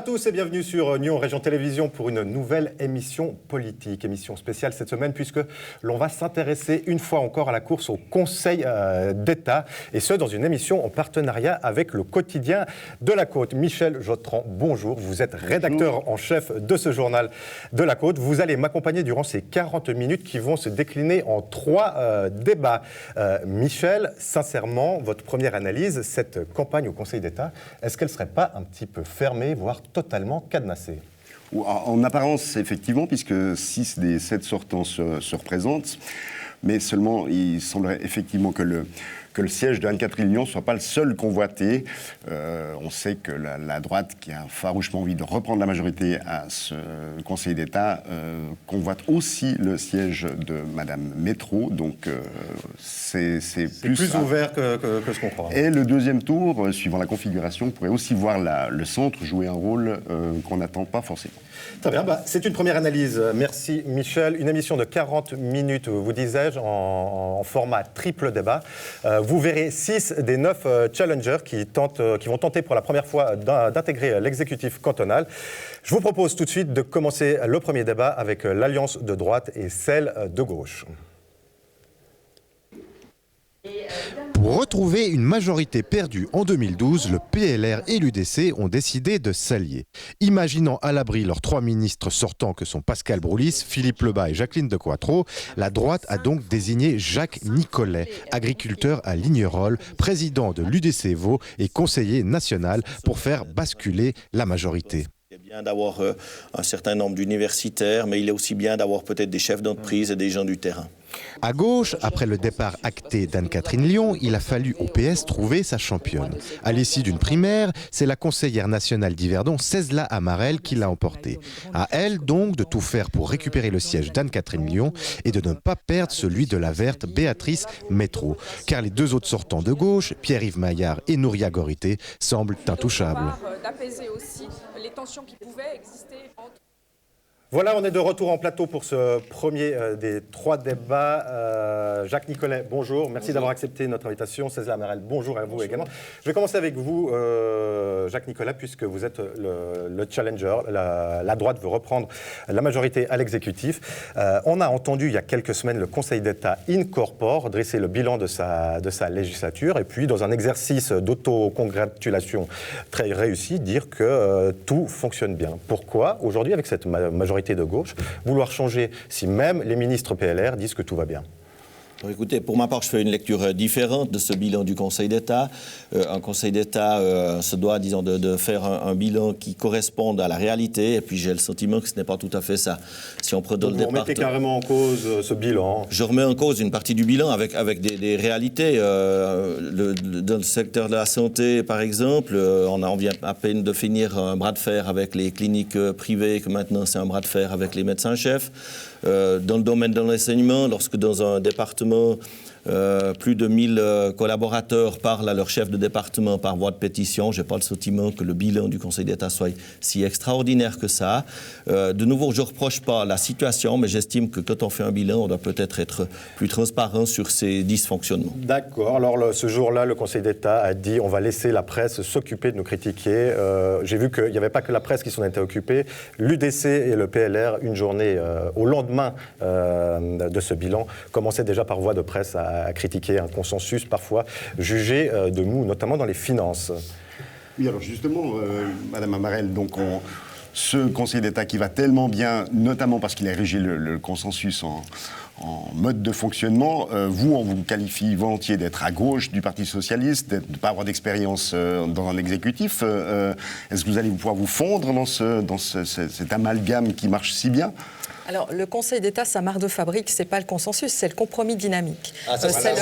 à tous et bienvenue sur Nyon Région Télévision pour une nouvelle émission politique. Émission spéciale cette semaine puisque l'on va s'intéresser une fois encore à la course au Conseil d'État et ce dans une émission en partenariat avec le quotidien de la Côte. Michel Jotran, bonjour. Vous êtes rédacteur en chef de ce journal de la Côte. Vous allez m'accompagner durant ces 40 minutes qui vont se décliner en 3 débats. Michel, sincèrement, votre première analyse, cette campagne au Conseil d'État, est-ce qu'elle ne serait pas un petit peu fermée, voire totalement cadenassée? En apparence, effectivement, puisque 6 des 7 sortants se représentent, mais seulement il semblerait effectivement que le siège de Anne-Catherine Lyon ne soit pas le seul convoité. On sait que la droite, qui a farouchement envie de reprendre la majorité à ce Conseil d'État, convoite aussi le siège de Madame Métro. Donc c'est plus ouvert que ce qu'on croit. Et le deuxième tour, suivant la configuration, pourrait aussi voir le centre jouer un rôle qu'on n'attend pas forcément. Très bien, c'est une première analyse. Merci Michel. Une émission de 40 minutes, vous disais-je, en format triple débat. Vous verrez 6 des 9 challengers qui vont tenter pour la première fois d'intégrer l'exécutif cantonal. Je vous propose tout de suite de commencer le premier débat avec l'alliance de droite et celle de gauche. Pour retrouver une majorité perdue en 2012, le PLR et l'UDC ont décidé de s'allier. Imaginant à l'abri leurs 3 ministres sortants que sont Pascal Broulis, Philippe Lebas et Jacqueline de Coitreau, la droite a donc désigné Jacques Nicollet, agriculteur à Lignerolles, président de l'UDC Vaud et conseiller national pour faire basculer la majorité. Il est bien d'avoir un certain nombre d'universitaires, mais il est aussi bien d'avoir peut-être des chefs d'entreprise et des gens du terrain. À gauche, après le départ acté d'Anne-Catherine Lyon, il a fallu au PS trouver sa championne. À l'issue d'une primaire, c'est la conseillère nationale d'Yverdon, Cézla Amarel, qui l'a emportée. À elle, donc, de tout faire pour récupérer le siège d'Anne-Catherine Lyon et de ne pas perdre celui de la verte Béatrice Métro. Car les 2 autres sortants de gauche, Pierre-Yves Maillard et Nouria Gorité, semblent intouchables. D'apaiser aussi les tensions qui pouvaient exister entre... Voilà, on est de retour en plateau pour ce premier des 3 débats. Jacques Nicollet, bonjour. Merci d'avoir accepté notre invitation. Cézla Amarel, bonjour à vous également. Je vais commencer avec vous, Jacques Nicollet, puisque vous êtes le challenger. La droite veut reprendre la majorité à l'exécutif. On a entendu il y a quelques semaines le Conseil d'État incorpore dresser le bilan de sa législature et puis, dans un exercice d'autocongratulation très réussi, dire que tout fonctionne bien. Pourquoi, aujourd'hui, avec cette majorité de gauche, vouloir changer si même les ministres PLR disent que tout va bien? Écoutez, pour ma part, je fais une lecture différente de ce bilan du Conseil d'État. Un Conseil d'État se doit, disons, de faire un bilan qui corresponde à la réalité. Et puis, j'ai le sentiment que ce n'est pas tout à fait ça. Si on prend le vous remettez carrément en cause ce bilan? Je remets en cause une partie du bilan avec des réalités. Dans le secteur de la santé, par exemple, on vient à peine de finir un bras de fer avec les cliniques privées, que maintenant c'est un bras de fer avec les médecins-chefs. Dans le domaine de l'enseignement, lorsque dans un département, plus de 1000 collaborateurs parlent à leur chef de département par voie de pétition, je n'ai pas le sentiment que le bilan du Conseil d'État soit si extraordinaire que ça. De nouveau, je ne reproche pas la situation, mais j'estime que quand on fait un bilan, on doit peut-être être plus transparent sur ces dysfonctionnements. D'accord. Alors, ce jour-là, le Conseil d'État a dit on va laisser la presse s'occuper de nous critiquer. J'ai vu qu'il n'y avait pas que la presse qui s'en était occupée. L'UDC et le PLR, une journée au lendemain de ce bilan, commençaient déjà par voie de presse à critiquer un consensus parfois jugé de mou, notamment dans les finances. Oui, alors justement, Madame Amarel, donc ce Conseil d'État qui va tellement bien, notamment parce qu'il a érigé le consensus en mode de fonctionnement, on vous qualifie volontiers d'être à gauche du Parti socialiste, de ne pas avoir d'expérience dans un exécutif. Est-ce que vous allez pouvoir vous fondre dans cet amalgame qui marche si bien ? Alors, le Conseil d'État, sa marque de fabrique, c'est pas le consensus, c'est le compromis dynamique. C'est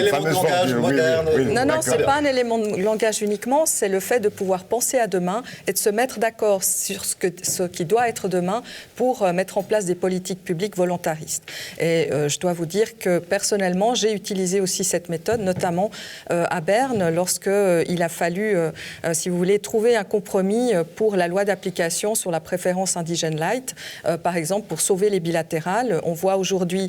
l'élément de langage moderne. Non, c'est pas un élément de langage uniquement, c'est le fait de pouvoir penser à demain et de se mettre d'accord sur ce qui doit être demain pour mettre en place des politiques publiques volontaristes. Et je dois vous dire que personnellement, j'ai utilisé aussi cette méthode, notamment à Berne, lorsqu'il a fallu, si vous voulez, trouver un compromis pour la loi d'application sur la préférence indigène light, par exemple pour sauver les bilatérales. On voit aujourd'hui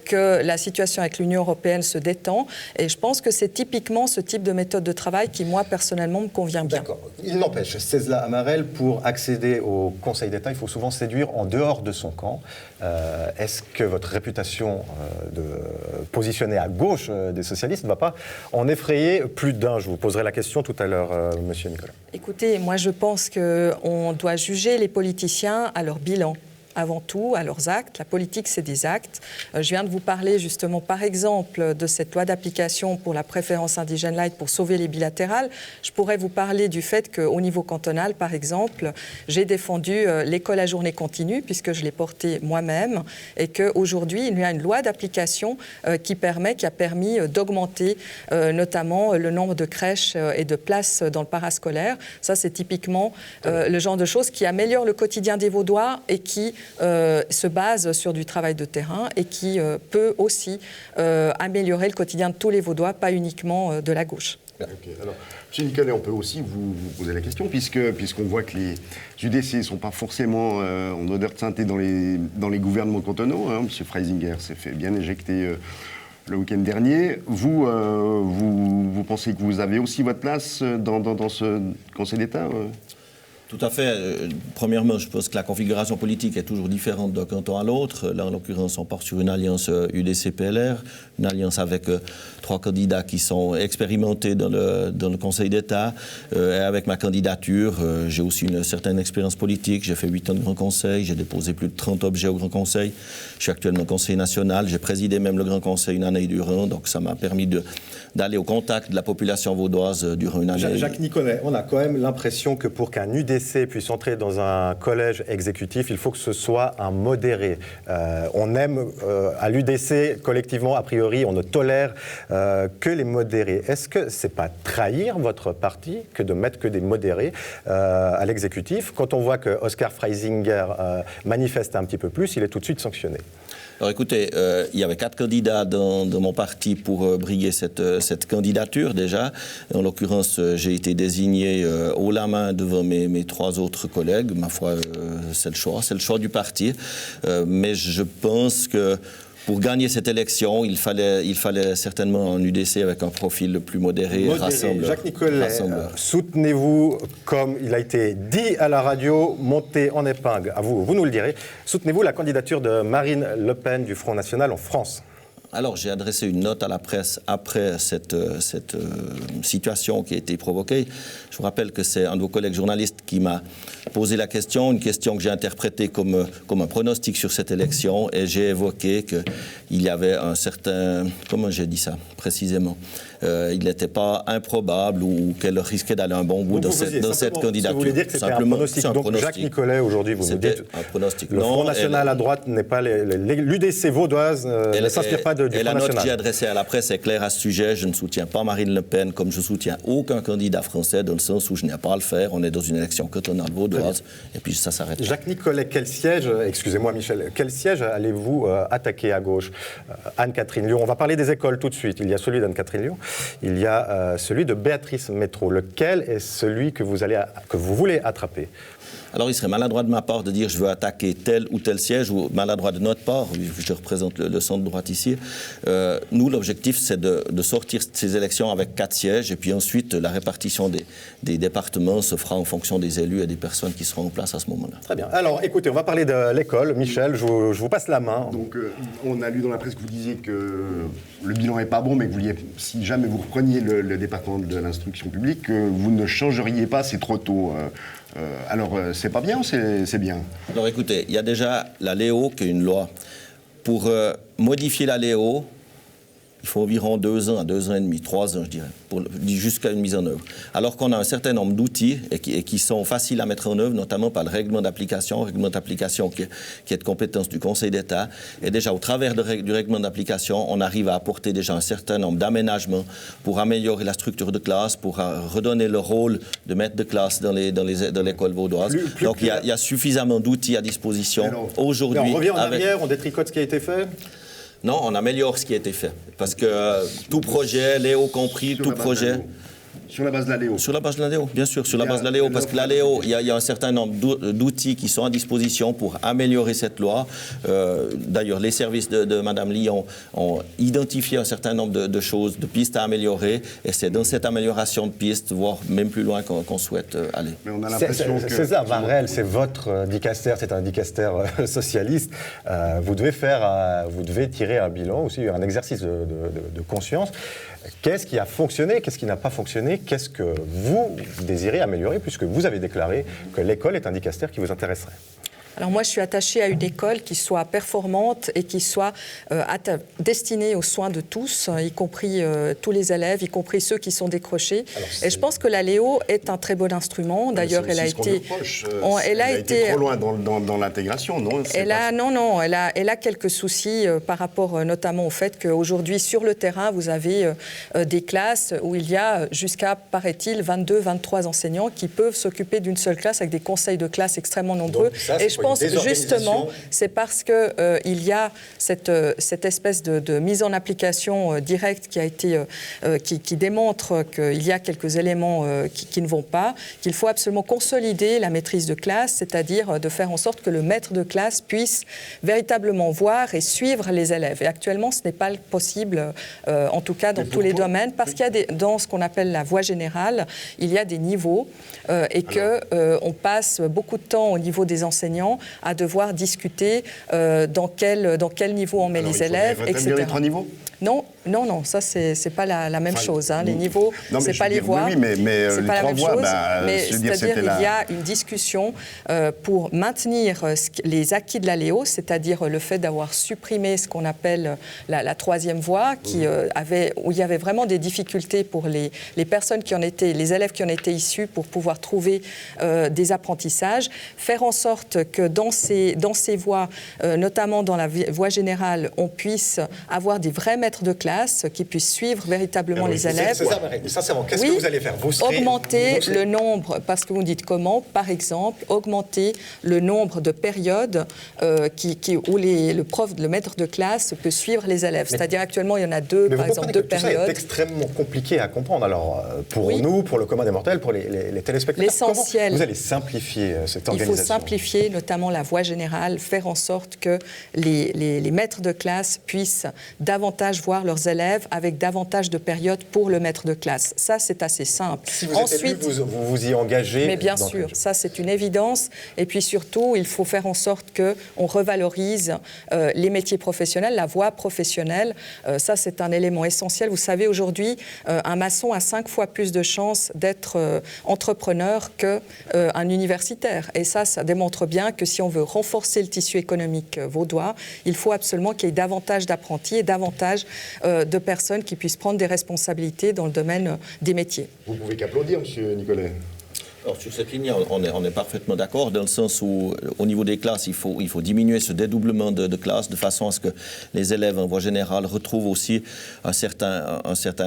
que la situation avec l'Union européenne se détend et je pense que c'est typiquement ce type de méthode de travail qui, moi, personnellement, me convient bien. D'accord. Il n'empêche, Cézanne Amarel, pour accéder au Conseil d'État, il faut souvent séduire en dehors de son camp. Est-ce que votre réputation de positionner à gauche des socialistes ne va pas en effrayer plus d'un? Je vous poserai la question tout à l'heure, Monsieur Nicolas. Écoutez, moi je pense qu'on doit juger les politiciens à leur bilan. Avant tout, à leurs actes. La politique, c'est des actes. Je viens de vous parler justement, par exemple, de cette loi d'application pour la préférence indigène light pour sauver les bilatérales. Je pourrais vous parler du fait qu'au niveau cantonal, par exemple, j'ai défendu l'école à journée continue, puisque je l'ai portée moi-même, et qu'aujourd'hui, il y a une loi d'application qui a permis d'augmenter notamment le nombre de crèches et de places dans le parascolaire. Ça, c'est typiquement le genre de choses qui améliore le quotidien des Vaudois et qui se base sur du travail de terrain et qui peut aussi améliorer le quotidien de tous les Vaudois, pas uniquement de la gauche. Okay. Alors, M. Nicolet, on peut aussi vous poser la question, puisqu'on voit que les UDC ne sont pas forcément en odeur de sainteté dans les gouvernements cantonaux. Hein. M. Freisinger s'est fait bien éjecter le week-end dernier. Vous pensez que vous avez aussi votre place dans ce Conseil d'État Tout à fait. Premièrement, je pense que la configuration politique est toujours différente d'un canton à l'autre. Là, en l'occurrence, on part sur une alliance UDC-PLR, une alliance avec 3 candidats qui sont expérimentés dans le Conseil d'État. Et avec ma candidature, j'ai aussi une certaine expérience politique. J'ai fait 8 ans de Grand Conseil, j'ai déposé plus de 30 objets au Grand Conseil. Je suis actuellement conseiller national, j'ai présidé même le Grand Conseil une année durant, donc ça m'a permis d'aller au contact de la population vaudoise durant une année. Jacques Nicolet, on a quand même l'impression que pour qu'un UDC puisse entrer dans un collège exécutif, il faut que ce soit un modéré. On aime à l'UDC, collectivement, a priori, on ne tolère que les modérés. Est-ce que c'est pas trahir votre parti que de mettre que des modérés à l'exécutif? Quand on voit que Oskar Freisinger manifeste un petit peu plus, il est tout de suite sanctionné. Alors écoutez, il y avait 4 candidats dans mon parti pour briguer cette candidature déjà. En l'occurrence, j'ai été désigné haut la main devant mes 3 autres collègues. Ma foi, c'est le choix du parti. Mais je pense que pour gagner cette élection, il fallait certainement un UDC avec un profil le plus modéré, rassembleur. Jacques Nicolet, soutenez-vous, comme il a été dit à la radio, monté en épingle, à vous nous le direz, soutenez-vous la candidature de Marine Le Pen du Front National en France? Alors, j'ai adressé une note à la presse après cette situation qui a été provoquée. Je vous rappelle que c'est un de vos collègues journalistes qui m'a posé la question, une question que j'ai interprétée comme un pronostic sur cette élection, et j'ai évoqué qu'il y avait un certain... Comment j'ai dit ça, précisément? Il n'était pas improbable ou qu'elle risquait d'aller un bon bout dans cette candidature. Vous voulez dire que c'était un pronostic. Donc Jacques Nicolet, aujourd'hui, vous nous dites un pronostic. Le Front National à droite n'est pas... L'UDC vaudoise ne s'inspire pas du Front National. Et la note que j'ai adressée à la presse est claire à ce sujet. Je ne soutiens pas Marine Le Pen comme je soutiens aucun candidat français, dans le sens où je n'ai pas à le faire. On est dans une élection cantonale vaudoise et puis ça s'arrête. Jacques Nicolet, quel siège, excusez-moi Michel, quel siège allez-vous attaquer à gauche? Anne-Catherine Lyon, on va parler des écoles tout de suite. Il y a celui d'Anne-Catherine Lyon, il y a celui de Béatrice Métro. Lequel est celui que vous voulez attraper? Alors, il serait maladroit de ma part de dire je veux attaquer tel ou tel siège, ou maladroit de notre part, je représente le centre droite ici. Nous, l'objectif, c'est de sortir ces élections avec 4 sièges, et puis ensuite, la répartition des départements se fera en fonction des élus et des personnes qui seront en place à ce moment-là. Très bien. Alors, écoutez, on va parler de l'école. Michel, je vous passe la main. Donc, on a lu dans la presse que vous disiez que le bilan n'est pas bon, mais que vous vouliez, si jamais vous repreniez le département de l'instruction publique, vous ne changeriez pas, c'est trop tôt. Alors, c'est pas bien ou c'est bien? Alors, écoutez, il y a déjà la Léo, qui est une loi. Pour modifier la Léo, Il faut environ 2 ans à 2 ans et demi, 3 ans, je dirais, jusqu'à une mise en œuvre. Alors qu'on a un certain nombre d'outils et qui sont faciles à mettre en œuvre, notamment par le règlement d'application qui est de compétence du Conseil d'État. Et déjà, au travers du règlement d'application, on arrive à apporter déjà un certain nombre d'aménagements pour améliorer la structure de classe, pour redonner le rôle de maître de classe dans l'école vaudoise. Donc, il y a suffisamment d'outils à disposition aujourd'hui. On revient en arrière, on détricote ce qui a été fait. Non, on améliore ce qui a été fait. Parce que tout projet, Léo compris, tout projet... Sur la base de la Léo. Sur la base de la Léo, bien sûr, sur la base de la Léo. Parce que la Léo, il y a un certain nombre d'outils qui sont à disposition pour améliorer cette loi. D'ailleurs, les services de Mme Lyon ont identifié un certain nombre de choses, de pistes à améliorer. Et c'est dans cette amélioration de pistes, voire même plus loin qu'on souhaite aller. Mais on a l'impression que... César Marel, c'est votre dicastère, c'est un dicastère socialiste. Vous devez tirer un bilan, aussi un exercice de conscience. Qu'est-ce qui a fonctionné? Qu'est-ce qui n'a pas fonctionné? Qu'est-ce que vous désirez améliorer, puisque vous avez déclaré que l'école est un dicastère qui vous intéresserait? Alors moi, je suis attachée à une école qui soit performante et qui soit destinée aux soins de tous, y compris tous les élèves, y compris ceux qui sont décrochés. Et je pense que la Léo est un très bon instrument. D'ailleurs, elle a été... Elle a été trop loin dans l'intégration, non? Elle a quelques soucis par rapport notamment au fait qu'aujourd'hui, sur le terrain, vous avez des classes où il y a jusqu'à, paraît-il, 22, 23 enseignants qui peuvent s'occuper d'une seule classe avec des conseils de classe extrêmement nombreux. Et je pense justement, c'est parce qu'il y a cette espèce de mise en application directe qui a été, qui démontre qu'il y a quelques éléments qui ne vont pas, qu'il faut absolument consolider la maîtrise de classe, c'est-à-dire de faire en sorte que le maître de classe puisse véritablement voir et suivre les élèves. Et actuellement, ce n'est pas possible, en tout cas dans tous les domaines, parce qu'il y a dans ce qu'on appelle la voie générale, il y a des niveaux et qu'on passe beaucoup de temps au niveau des enseignants à devoir discuter dans quel niveau on met les élèves, etc. Les 3 niveaux ? Non, ça c'est pas la même chose. Hein. Les niveaux, c'est pas les voies. Oui, mais c'est les pas la 3 même voies, chose. Mais c'est-à-dire il y a une discussion pour maintenir les acquis de la Léo, c'est-à-dire le fait d'avoir supprimé ce qu'on appelle la 3e voie, où il y avait vraiment des difficultés pour les personnes qui en étaient, les élèves qui en étaient issus pour pouvoir trouver des apprentissages, faire en sorte que dans ces voies, notamment dans la voie générale, on puisse avoir des vrais maîtres de classe qui puissent suivre véritablement les élèves. Sincèrement, qu'est-ce que vous allez faire? Augmenter le nombre, parce que vous dites comment, par exemple, augmenter le nombre de périodes où le maître de classe peut suivre les élèves. C'est-à-dire actuellement, il y en a par exemple, 2 périodes. C'est extrêmement compliqué à comprendre. Alors, pour nous, pour le commun des mortels, pour les téléspectateurs, l'essentiel, comment vous allez simplifier cette organisation? Il faut simplifier notamment la voie générale, faire en sorte que les maîtres de classe puissent davantage voir leurs élèves avec davantage de périodes pour le maître de classe. Ça, c'est assez simple. Si vous êtes élu, vous y engagez. Mais bien sûr, ça c'est une évidence. Et puis surtout, il faut faire en sorte qu'on revalorise les métiers professionnels, la voie professionnelle. Ça, c'est un élément essentiel. Vous savez, aujourd'hui, un maçon a 5 fois plus de chances d'être entrepreneur qu'un universitaire. Et ça démontre bien que si on veut renforcer le tissu économique vaudois, il faut absolument qu'il y ait davantage d'apprentis et davantage de personnes qui puissent prendre des responsabilités dans le domaine des métiers. Vous pouvez qu'applaudir, Monsieur Nicolet. Alors, sur cette ligne, on est parfaitement d'accord, dans le sens où, au niveau des classes, il faut diminuer ce dédoublement de classes, de façon à ce que les élèves, en voie générale, retrouvent aussi un certain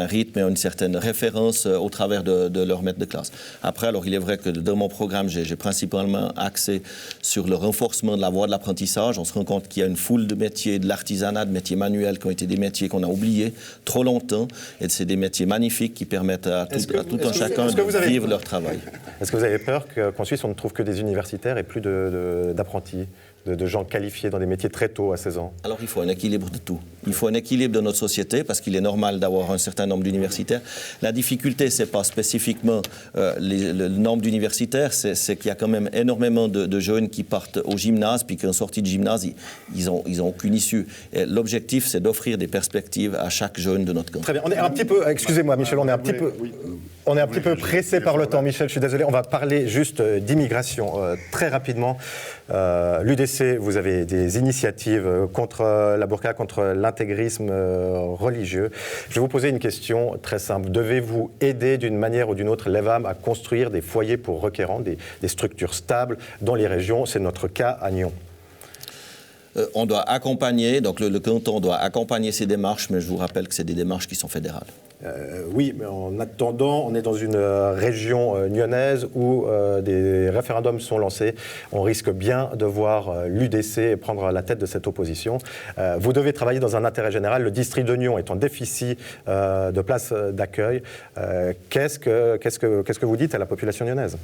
rythme et une certaine référence au travers de leur maître de classe. Après, alors, il est vrai que dans mon programme, j'ai principalement axé sur le renforcement de la voie de l'apprentissage. On se rend compte qu'il y a une foule de métiers, de l'artisanat, de métiers manuels, qui ont été des métiers qu'on a oubliés trop longtemps, et c'est des métiers magnifiques qui permettent à tout un chacun de vivre leur travail. Est-ce que vous avez peur qu'en Suisse, on ne trouve que des universitaires et plus d'apprentis, de gens qualifiés dans des métiers très tôt, à 16 ans? Alors, il faut un équilibre de tout. Il faut un équilibre de notre société, parce qu'il est normal d'avoir un certain nombre d'universitaires. La difficulté, ce n'est pas spécifiquement le nombre d'universitaires, c'est qu'il y a quand même énormément de jeunes qui partent au gymnase, puis qu'en sortie de gymnase, ils ont aucune issue. Et l'objectif, c'est d'offrir des perspectives à chaque jeune de notre camp. Très bien. On est un petit peu, excusez-moi Michel, on est un petit peu... On est un petit peu pressé par le temps, Michel, je suis désolé. On va parler juste d'immigration très rapidement. L'UDC, vous avez des initiatives contre la burqa, contre l'intégrisme religieux. Je vais vous poser une question très simple. Devez-vous aider d'une manière ou d'une autre l'EVAM à construire des foyers pour requérants, des structures stables dans les régions? C'est notre cas à Nyon. On doit accompagner, donc le canton doit accompagner ces démarches, mais je vous rappelle que c'est des démarches qui sont fédérales. Oui, mais en attendant, on est dans une région nyonnaise où des référendums sont lancés. On risque bien de voir l'UDC prendre la tête de cette opposition. Vous devez travailler dans un intérêt général. Le district de Nyon est en déficit de places d'accueil. Qu'est-ce que vous dites à la population nyonnaise?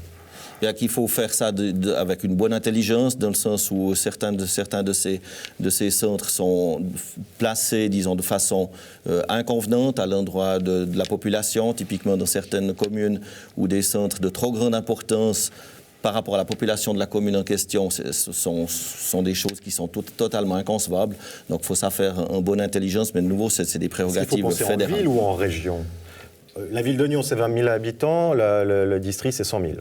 Qu'il faut faire ça avec une bonne intelligence, dans le sens où certains de ces centres sont placés, disons, de façon inconvenante à l'endroit de la population, typiquement dans certaines communes où des centres de trop grande importance par rapport à la population de la commune en question sont des choses qui sont totalement inconcevables. Donc il faut ça faire en bonne intelligence, mais de nouveau, c'est des prérogatives fédérales. Il faut penser en ville ou en région? La ville de Nyon, c'est 20 000 habitants, le district, c'est 100 000.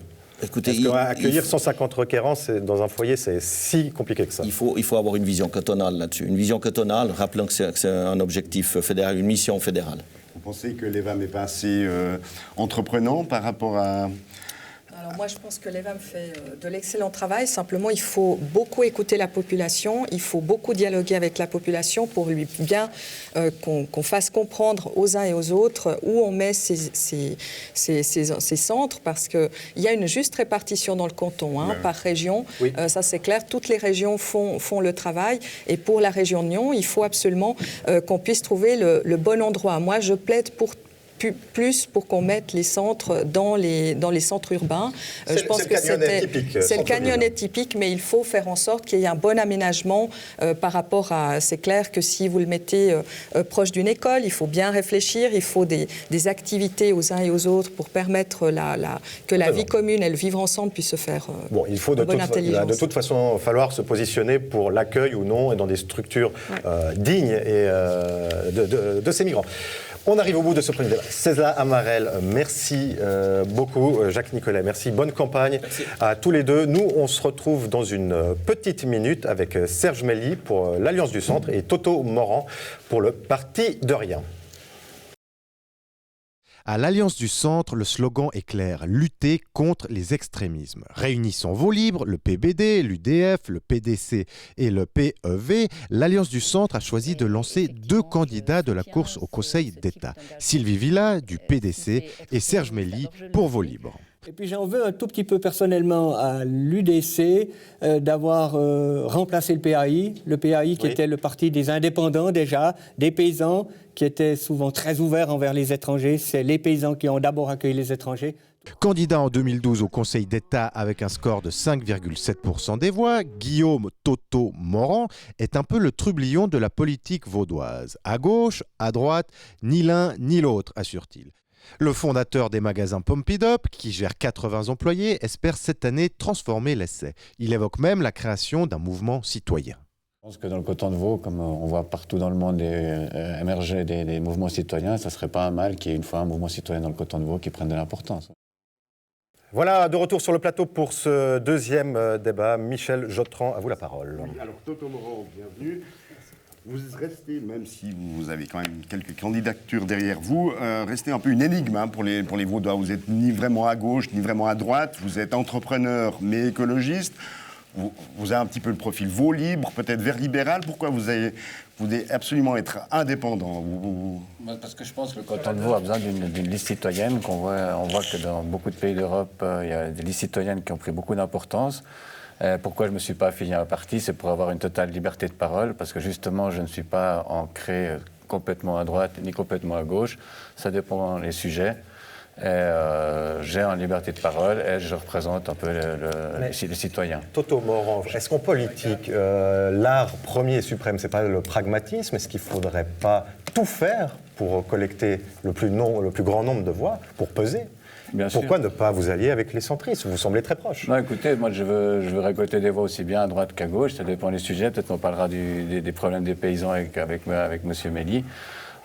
Écoutez, accueillir 150 requérants dans un foyer, c'est si compliqué que ça. Il faut avoir une vision cantonale là-dessus. Une vision cantonale, rappelant que c'est un objectif fédéral, une mission fédérale. Vous pensez que l'EVAM est pas assez entreprenant par rapport à... Alors moi, je pense que l'EVAM fait de l'excellent travail. Simplement, il faut beaucoup écouter la population. Il faut beaucoup dialoguer avec la population pour lui bien qu'on fasse comprendre aux uns et aux autres où on met ces centres, parce qu'il y a une juste répartition dans le canton, par région. Oui. Ça, c'est clair. Toutes les régions font le travail. Et pour la région de Nyon, il faut absolument qu'on puisse trouver le bon endroit. Moi, je plaide plus pour qu'on mette les centres dans les centres urbains. Je pense que c'est le canyonnet typique, mais il faut faire en sorte qu'il y ait un bon aménagement par rapport à... C'est clair que si vous le mettez proche d'une école, il faut bien réfléchir, il faut des activités aux uns et aux autres pour permettre que la vie commune et le vivre ensemble puissent se faire il faut de toute façon falloir se positionner pour l'accueil ou non et dans des structures dignes et de ces migrants. On arrive au bout de ce premier débat. Cézanne Amarelle, merci beaucoup. Jacques Nicolet, merci. Bonne campagne à tous les deux. Nous, on se retrouve dans une petite minute avec Serge Mély pour l'Alliance du Centre et Toto Morand pour le Parti de Rien. À l'Alliance du Centre, le slogan est clair, lutter contre les extrémismes. Réunissant vos libres, le PBD, l'UDF, le PDC et le PEV, l'Alliance du Centre a choisi de lancer 2 candidats de la course au Conseil d'État. Sylvie Villa, du PDC, et Serge Mély, pour vos libres. Et puis j'en veux un tout petit peu personnellement à l'UDC d'avoir remplacé le PAI qui était le parti des indépendants déjà, des paysans qui étaient souvent très ouverts envers les étrangers. C'est les paysans qui ont d'abord accueilli les étrangers. Candidat en 2012 au Conseil d'État avec un score de 5,7% des voix, Guillaume Toto Morand est un peu le trublion de la politique vaudoise. À gauche, à droite, ni l'un ni l'autre, assure-t-il. Le fondateur des magasins Pompidop, qui gère 80 employés, espère cette année transformer l'essai. Il évoque même la création d'un mouvement citoyen. Je pense que dans le canton de Vaud, comme on voit partout dans le monde émerger des mouvements citoyens, ça ne serait pas un mal qu'il y ait une fois un mouvement citoyen dans le canton de Vaud qui prenne de l'importance. Voilà, de retour sur le plateau pour ce deuxième débat. Michel Jotran, à vous la parole. Oui, alors Toto Morand, bienvenue. Vous restez, même si vous avez quand même quelques candidatures derrière vous, restez un peu une énigme pour les Vaudois. Vous n'êtes ni vraiment à gauche, ni vraiment à droite. Vous êtes entrepreneur, mais écologiste. Vous avez un petit peu le profil Vaud libre, peut-être vert libéral. Pourquoi vous voulez absolument être indépendant? Parce que je pense que le canton de Vaud a besoin d'une liste citoyenne. On voit que dans beaucoup de pays d'Europe, il y a des listes citoyennes qui ont pris beaucoup d'importance. Pourquoi je ne me suis pas affilié à un parti? C'est pour avoir une totale liberté de parole, parce que justement, je ne suis pas ancré complètement à droite ni complètement à gauche. Ça dépend des sujets. J'ai une liberté de parole et je représente un peu les citoyens. Toto Morand, est-ce qu'en politique, l'art premier et suprême, c'est pas le pragmatisme? Est-ce qu'il ne faudrait pas tout faire pour collecter le plus grand nombre de voix, pour peser? Pourquoi ne pas vous allier avec les centristes? Vous semblez très proche. Non, écoutez, moi je veux récolter des voix aussi bien à droite qu'à gauche, ça dépend des sujets. Peut-être qu'on parlera des problèmes des paysans avec M. Mély.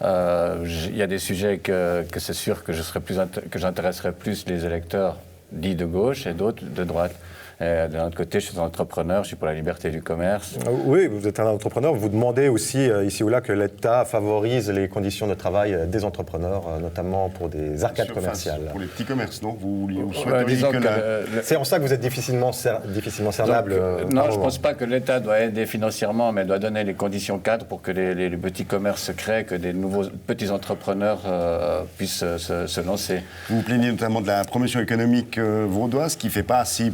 Il y a des sujets que c'est sûr que j'intéresserai plus les électeurs dits de gauche et d'autres de droite. De l'autre côté, je suis un entrepreneur, je suis pour la liberté du commerce. Oui, vous êtes un entrepreneur. Vous demandez aussi, ici ou là, que l'État favorise les conditions de travail des entrepreneurs, notamment pour des arcades commerciales. Pour les petits commerces, non? Vous souhaiteriez C'est en ça que vous êtes difficilement cernable. Non, je ne pense pas que l'État doit aider financièrement, mais doit donner les conditions cadres pour que les petits commerces se créent, que des nouveaux petits entrepreneurs puissent se lancer. Vous vous plaignez notamment de la promotion économique vaudoise qui ne fait pas assez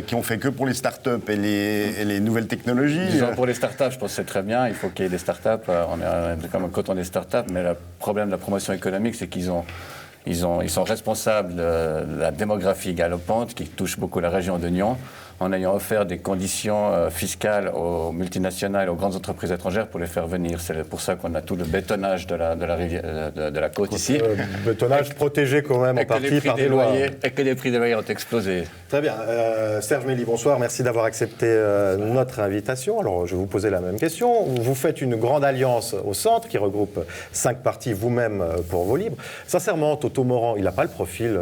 qui ont fait que pour les start-up et les nouvelles technologies. Disons, pour les start-up, je pense que c'est très bien. Il faut qu'il y ait des start-up. On est quand même content des start-up, mais le problème de la promotion économique, c'est qu'ils sont responsables de la démographie galopante qui touche beaucoup la région de Nyon, en ayant offert des conditions fiscales aux multinationales et aux grandes entreprises étrangères pour les faire venir. C'est pour ça qu'on a tout le bétonnage de la côte ici. Bétonnage protégé quand même en partie par des lois. Et que les prix des loyers ont explosé. Très bien. Serge Mély, bonsoir. Merci d'avoir accepté notre invitation. Alors, je vais vous poser la même question. Vous faites une grande alliance au centre qui regroupe 5 partis, vous-même pour Vaud Libre. Sincèrement, Toto Morand, il n'a pas le profil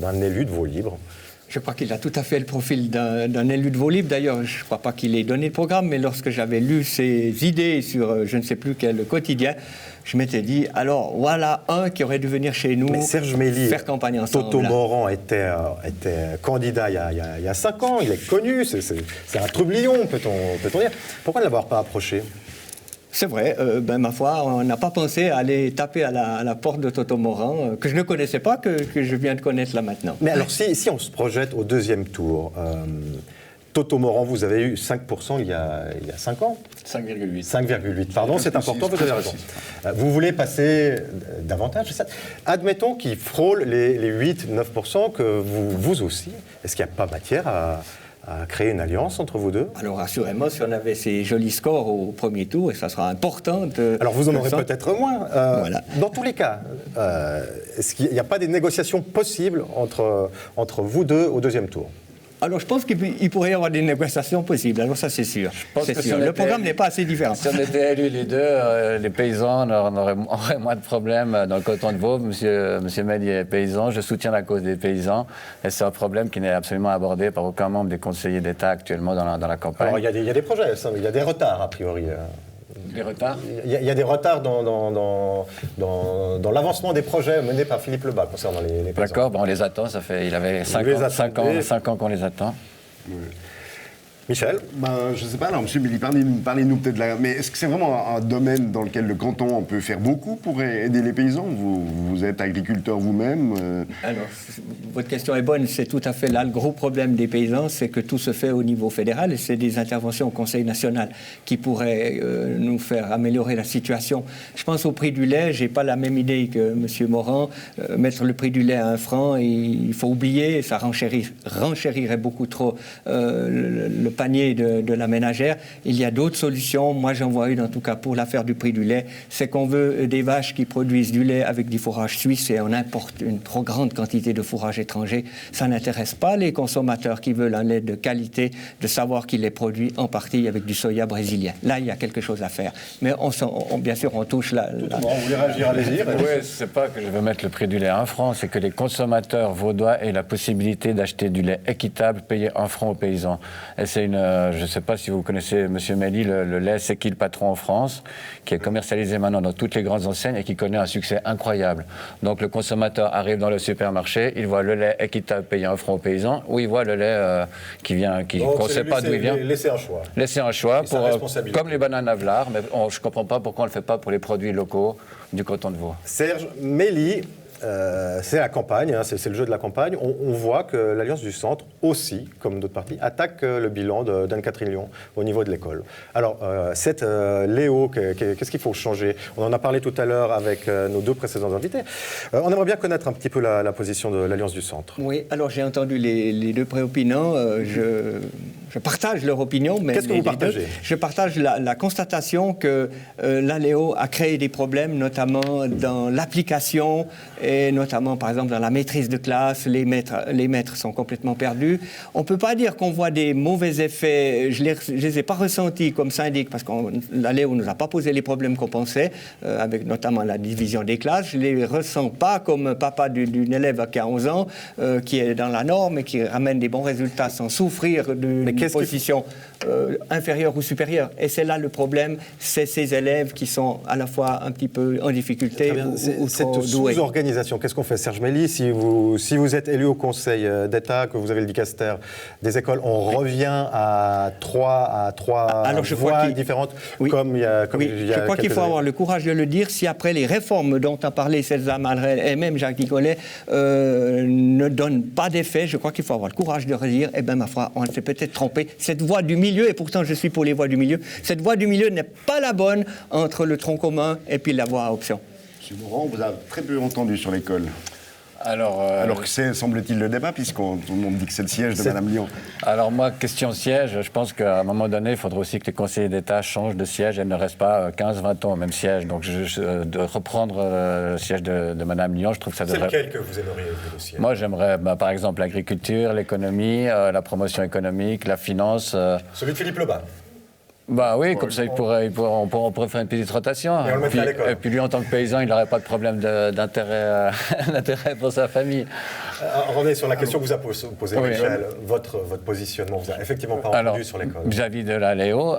d'un élu de Vaud Libre. Je crois qu'il a tout à fait le profil d'un élu de Vaud Libre. D'ailleurs, je ne crois pas qu'il ait donné le programme, mais lorsque j'avais lu ses idées sur je ne sais plus quel quotidien, je m'étais dit, alors voilà un qui aurait dû venir chez nous faire campagne ensemble. Toto Morand était candidat il y a 5 ans, il est connu, c'est un trublion, peut-on dire. Pourquoi ne l'avoir pas approché ? C'est vrai, ma foi, on n'a pas pensé à aller taper à la porte de Toto Morand, que je ne connaissais pas, que je viens de connaître là maintenant. Mais alors, si on se projette au deuxième tour, Toto Morand, vous avez eu 5% il y a 5 ans ? 5,8. 5,8, pardon, c'est important, vous avez raison. Vous voulez passer davantage, c'est ça ? Admettons qu'il frôle les 8-9%, que vous aussi. Est-ce qu'il n'y a pas matière à créer une alliance entre vous deux ? Alors, assurément, si on avait ces jolis scores au premier tour, et ça sera important de... Alors, vous en aurez peut-être moins. Voilà. Dans tous les cas, est-ce qu'il n'y a pas des négociations possibles entre vous deux au deuxième tour ? Alors, je pense qu'il pourrait y avoir des négociations possibles. Alors, ça, c'est sûr. Le programme n'est pas assez différent. Si on était élus les deux, les paysans auraient moins de problèmes dans le canton de Vaud. Monsieur Mély est paysan. Je soutiens la cause des paysans. Et c'est un problème qui n'est absolument abordé par aucun membre des conseillers d'État actuellement dans la campagne. Alors, il y a des projets, il y a des retards, a priori. Des retards ? Il y a des retards dans l'avancement des projets menés par Philippe Lebas concernant les paysans. D'accord, on les attend. Il avait 5 ans qu'on les attend. Oui. Michel ? Je ne sais pas, alors, M. Mély, parlez-nous peut-être de la... Mais est-ce que c'est vraiment un domaine dans lequel le canton peut faire beaucoup pour aider les paysans ? Vous êtes agriculteur vous-même Alors, votre question est bonne. C'est tout à fait là le gros problème des paysans, c'est que tout se fait au niveau fédéral et c'est des interventions au Conseil national qui pourraient nous faire améliorer la situation. Je pense au prix du lait. Je n'ai pas la même idée que M. Morand. Mettre le prix du lait à 1 franc, il faut oublier, ça renchérirait beaucoup trop le panier de la ménagère. Il y a d'autres solutions. Moi, j'en vois une, en tout cas, pour l'affaire du prix du lait. C'est qu'on veut des vaches qui produisent du lait avec du fourrage suisse et on importe une trop grande quantité de fourrage étranger. Ça n'intéresse pas les consommateurs qui veulent un lait de qualité, de savoir qu'il est produit en partie avec du soya brésilien. Là, il y a quelque chose à faire. Mais bien sûr, on touche la... Vous voulez réagir, allez-y. Oui, c'est pas que je veux mettre le prix du lait à 1 franc, c'est que les consommateurs vaudois aient la possibilité d'acheter du lait équitable payé 1 franc aux paysans. Et c'est je ne sais pas si vous connaissez M. Mély, le lait C'est qui le patron en France, qui est commercialisé maintenant dans toutes les grandes enseignes et qui connaît un succès incroyable. Donc le consommateur arrive dans le supermarché, il voit le lait équitable payé 1 franc aux paysans, ou il voit le lait qu'on ne sait pas d'où il vient. Laissez un choix. Laissez un choix, comme les bananes Avlar, mais je ne comprends pas pourquoi on ne le fait pas pour les produits locaux du canton de Vaud. Serge Mély, c'est la campagne, c'est le jeu de la campagne. On voit que l'Alliance du Centre aussi, comme d'autres partis, attaque le bilan d'Anne-Catherine Lyon au niveau de l'école. Alors, Léo, qu'est-ce qu'il faut changer ? On en a parlé tout à l'heure avec nos 2 précédents invités. On aimerait bien connaître un petit peu la position de l'Alliance du Centre. Oui, alors j'ai entendu les 2 préopinants. Je partage leur opinion, mais... Qu'est-ce que vous partagez ? Je partage la constatation que l'ALEO a créé des problèmes, notamment dans l'application et notamment par exemple dans la maîtrise de classe, les maîtres sont complètement perdus. On ne peut pas dire qu'on voit des mauvais effets, je ne les ai pas ressentis comme syndic, parce que la Léo ne nous a pas posé les problèmes qu'on pensait, avec notamment la division des classes. Je ne les ressens pas comme papa d'une élève qui a 11 ans, qui est dans la norme et qui ramène des bons résultats sans souffrir d'une position inférieure ou supérieure. Et c'est là le problème, c'est ces élèves qui sont à la fois un petit peu en difficulté ou cette trop doués. sous-organisation, qu'est-ce qu'on fait, Serge Mély, si vous êtes élu au Conseil d'État, que vous avez le dicaster des écoles, on revient à trois voies différentes, comme il y a je crois qu'il faut avoir le courage de le dire. Si après les réformes dont a parlé César Malrel et même Jacques Nicolet ne donnent pas d'effet, je crois qu'il faut avoir le courage de redire, eh bien ma foi, on s'est peut-être trompé. Cette voie du milieu, et pourtant je suis pour les voies du milieu, cette voie du milieu n'est pas la bonne entre le tronc commun et puis la voie à option. M. Morand, on vous a très peu entendu sur l'école. Alors que c'est, semble-t-il, le débat, puisque tout le monde dit que c'est le siège de Mme Lyon. Alors moi, question siège, je pense qu'à un moment donné, il faudra aussi que les conseillers d'État changent de siège et ne restent pas 15-20 ans au même siège. Donc de reprendre le siège de Mme Lyon, je trouve que ça devrait... C'est lequel que vous aimeriez, vous aussi? Moi, j'aimerais, par exemple, l'agriculture, l'économie, la promotion économique, la finance... Celui de Philippe Lebas. Bah oui, comme ça, on pourrait faire une petite rotation. Et on le mettrait à l'école. Et puis lui, en tant que paysan, il n'aurait pas de problème d'intérêt pour sa famille. Revenez sur la question que vous a posée, Michel. Votre positionnement, vous n'avez effectivement pas entendu sur l'école. Vis-à-vis de la Léo,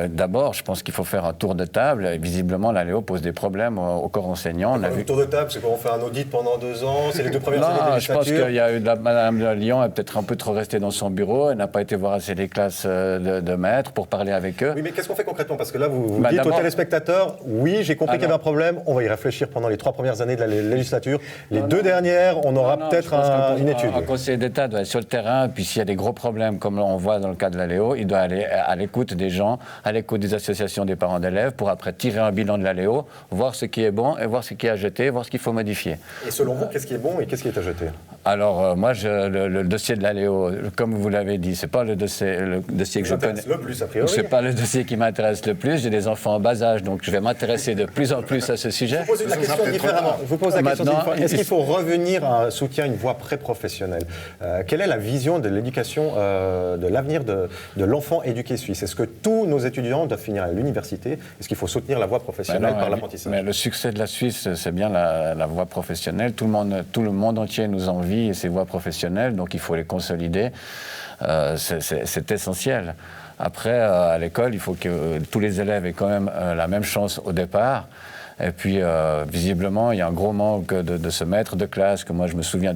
d'abord, je pense qu'il faut faire un tour de table. Et visiblement, la Léo pose des problèmes au corps enseignant. Un tour de table, c'est quoi? On fait un audit pendant 2 ans? C'est les 2 premières années de législature? Je pense qu'il y a eu Mme de Lyon est peut-être un peu trop restée dans son bureau. Elle n'a pas été voir assez les classes de maîtres pour parler avec eux. Oui, mais qu'est-ce qu'on fait concrètement? Parce que là, vous dites aux téléspectateurs, oui, j'ai compris qu'il y avait un problème, on va y réfléchir pendant les 3 premières années de la législature. Les 2 dernières, on aura peut-être une étude. Un conseiller d'État doit être sur le terrain, puis s'il y a des gros problèmes, comme on voit dans le cas de la Léo, il doit aller à l'écoute des gens, à l'écoute des associations des parents d'élèves, pour après tirer un bilan de la Léo, voir ce qui est bon et voir ce qui est à jeter, voir ce qu'il faut modifier. Et selon vous, qu'est-ce qui est bon et qu'est-ce qui est à jeter? Alors, moi, le dossier de la Léo, comme vous l'avez dit, c'est pas le dossier que je connais. Le plus, a priori. C'est pas le dossier qui m'intéresse le plus. J'ai des enfants en bas âge, donc je vais m'intéresser de plus en plus à ce sujet. Je vous pose la question différemment. Je vous pose la question différemment. Est-ce qu'il faut revenir à un soutien, une voie pré-professionnelle? Quelle est la vision de l'éducation, de l'avenir de l'enfant éduqué suisse? Est-ce que tous nos étudiants doivent finir à l'université? Est-ce qu'il faut soutenir la voie professionnelle par l'apprentissage? Mais le succès de la Suisse, c'est bien la voie professionnelle. Tout le monde entier nous envie ces voies professionnelles, donc il faut les consolider. C'est essentiel. Après, à l'école, il faut que tous les élèves aient quand même la même chance au départ. Et puis, visiblement, il y a un gros manque de ce maître de classe, que moi, je me souviens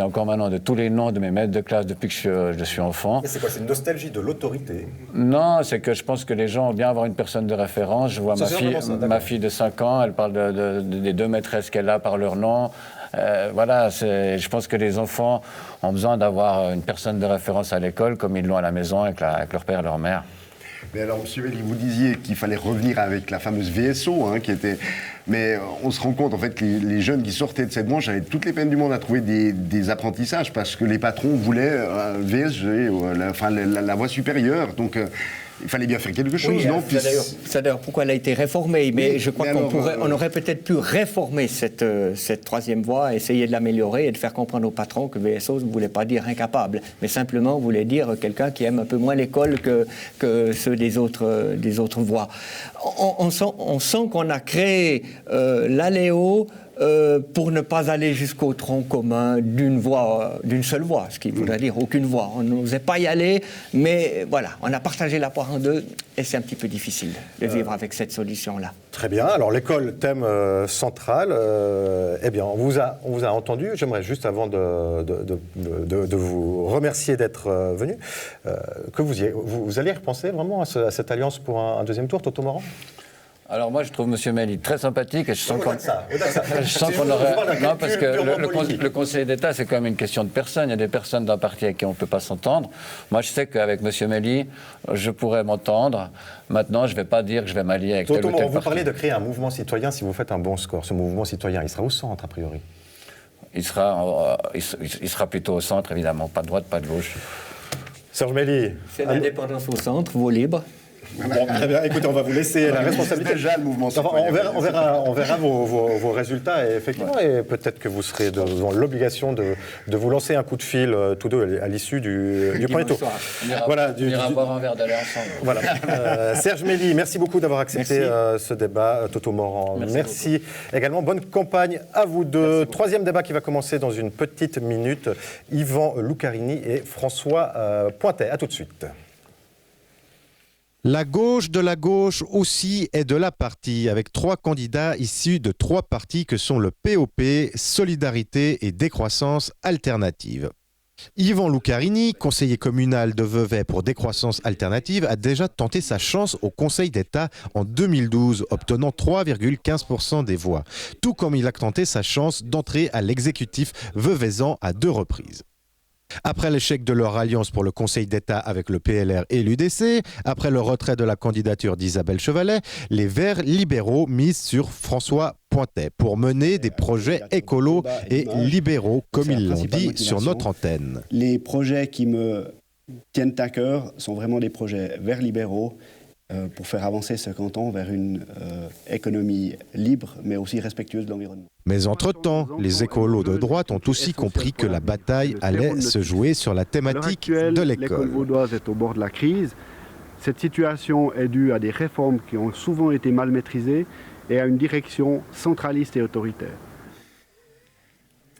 encore maintenant de tous les noms de mes maîtres de classe depuis que je suis enfant. Et c'est quoi? C'est une nostalgie de l'autorité? Non, c'est que je pense que les gens ont bien avoir une personne de référence. Je vois ma fille de 5 ans, elle parle des 2 maîtresses qu'elle a par leur nom. Voilà, je pense que les enfants ont besoin d'avoir une personne de référence à l'école, comme ils l'ont à la maison avec leur père et leur mère. Mais alors, M. Véli, vous disiez qu'il fallait revenir avec la fameuse VSO, qui était... Mais on se rend compte, en fait, que les jeunes qui sortaient de cette branche avaient toutes les peines du monde à trouver des apprentissages, parce que les patrons voulaient VSG, la voie supérieure. Donc... il fallait bien faire quelque chose, non? C'est d'ailleurs pourquoi elle a été réformée. Mais je crois qu'on aurait peut-être pu réformer cette 3e voie, essayer de l'améliorer et de faire comprendre aux patrons que VSO ne voulait pas dire incapable, mais simplement voulait dire quelqu'un qui aime un peu moins l'école que ceux des autres voies. On sent qu'on a créé la Léo pour ne pas aller jusqu'au tronc commun d'une seule voie, ce qui voudrait dire aucune voie. On n'osait pas y aller, mais voilà, on a partagé la poire en 2 et c'est un petit peu difficile de vivre avec cette solution-là. Très bien. Alors l'école, thème central. Eh bien, on vous a entendu. J'aimerais juste, avant de vous remercier d'être venu, que vous alliez repenser vraiment à cette alliance pour un 2e tour, Toto Morand? Alors moi, je trouve M. Mély très sympathique et je sens qu'on aurait... Non, parce que le Conseil d'État, c'est quand même une question de personnes. Il y a des personnes d'un parti avec qui on ne peut pas s'entendre. Moi, je sais qu'avec M. Mély, je pourrais m'entendre. Maintenant, je ne vais pas dire que je vais m'allier avec tel ou tel parti. Vous parlez de créer un mouvement citoyen si vous faites un bon score. Ce mouvement citoyen, il sera au centre, a priori? Il sera plutôt au centre, évidemment. Pas de droite, pas de gauche. Serge Mély. C'est l'indépendance au centre, voie libre. Bon, très bien. Écoutez, on va vous laisser la responsabilité. Déjà le mouvement Enfin, on verra vos résultats, et effectivement, et peut-être que vous serez devant l'obligation de vous lancer un coup de fil tous deux à l'issue du premier tour. On ira boire un verre d'aller ensemble. Voilà. Serge Mély, merci beaucoup d'avoir accepté ce débat. Toto Morand, merci également. Bonne campagne à vous deux. Troisième débat qui va commencer dans une petite minute. Yvan Lucarini et François Pointet. À tout de suite. La gauche de la gauche aussi est de la partie, avec 3 candidats issus de 3 partis que sont le POP, Solidarité et Décroissance Alternative. Yvan Lucarini, conseiller communal de Vevey pour Décroissance Alternative, a déjà tenté sa chance au Conseil d'État en 2012, obtenant 3,15% des voix, tout comme il a tenté sa chance d'entrer à l'exécutif veveysan à 2 reprises. Après l'échec de leur alliance pour le Conseil d'État avec le PLR et l'UDC, après le retrait de la candidature d'Isabelle Chevalet, les Verts libéraux misent sur François Pointet pour mener des projets écolos et libéraux, comme ils l'ont dit sur notre antenne. Les projets qui me tiennent à cœur sont vraiment des projets verts libéraux pour faire avancer ce canton vers une économie libre, mais aussi respectueuse de l'environnement. Mais entre-temps, les écolos de droite ont aussi compris que la bataille allait se jouer sur la thématique de l'école. L'école vaudoise est au bord de la crise. Cette situation est due à des réformes qui ont souvent été mal maîtrisées et à une direction centraliste et autoritaire.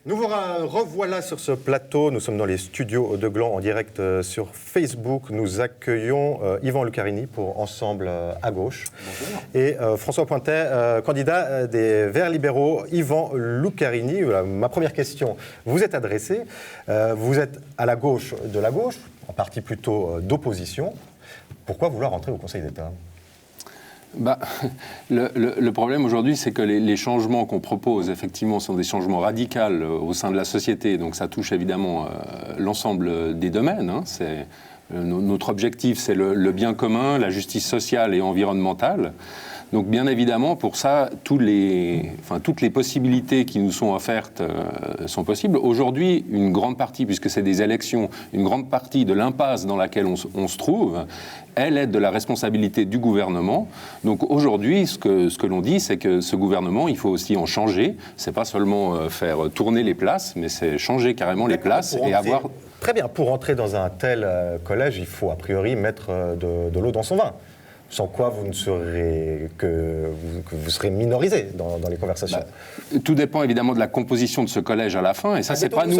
Nous vous revoilà sur ce plateau. Nous sommes dans les studios de Gland en direct sur Facebook. Nous accueillons Yvan Lucarini pour Ensemble à gauche. Bonjour. Et François Pointet, candidat des Verts libéraux. Yvan Lucarini, ma première question vous est adressée. Vous êtes à la gauche de la gauche, en partie plutôt d'opposition. Pourquoi vouloir entrer au Conseil d'État ? Le problème aujourd'hui, c'est que les changements qu'on propose, effectivement, sont des changements radicaux au sein de la société. Donc ça touche évidemment l'ensemble des domaines. Notre objectif, c'est le bien commun, la justice sociale et environnementale. Donc bien évidemment, pour ça, toutes les possibilités qui nous sont offertes sont possibles. Aujourd'hui, une grande partie, puisque c'est des élections, une grande partie de l'impasse dans laquelle on se trouve, elle est de la responsabilité du gouvernement. Donc aujourd'hui, ce que l'on dit, c'est que ce gouvernement, il faut aussi en changer. C'est pas seulement faire tourner les places, mais c'est changer carrément les places et avoir... Très bien, pour entrer dans un tel collège, il faut a priori mettre de l'eau dans son vin. Sans quoi vous ne serez que vous serez minorisé dans les conversations. Tout dépend évidemment de la composition de ce collège à la fin, et ça c'est pas nous.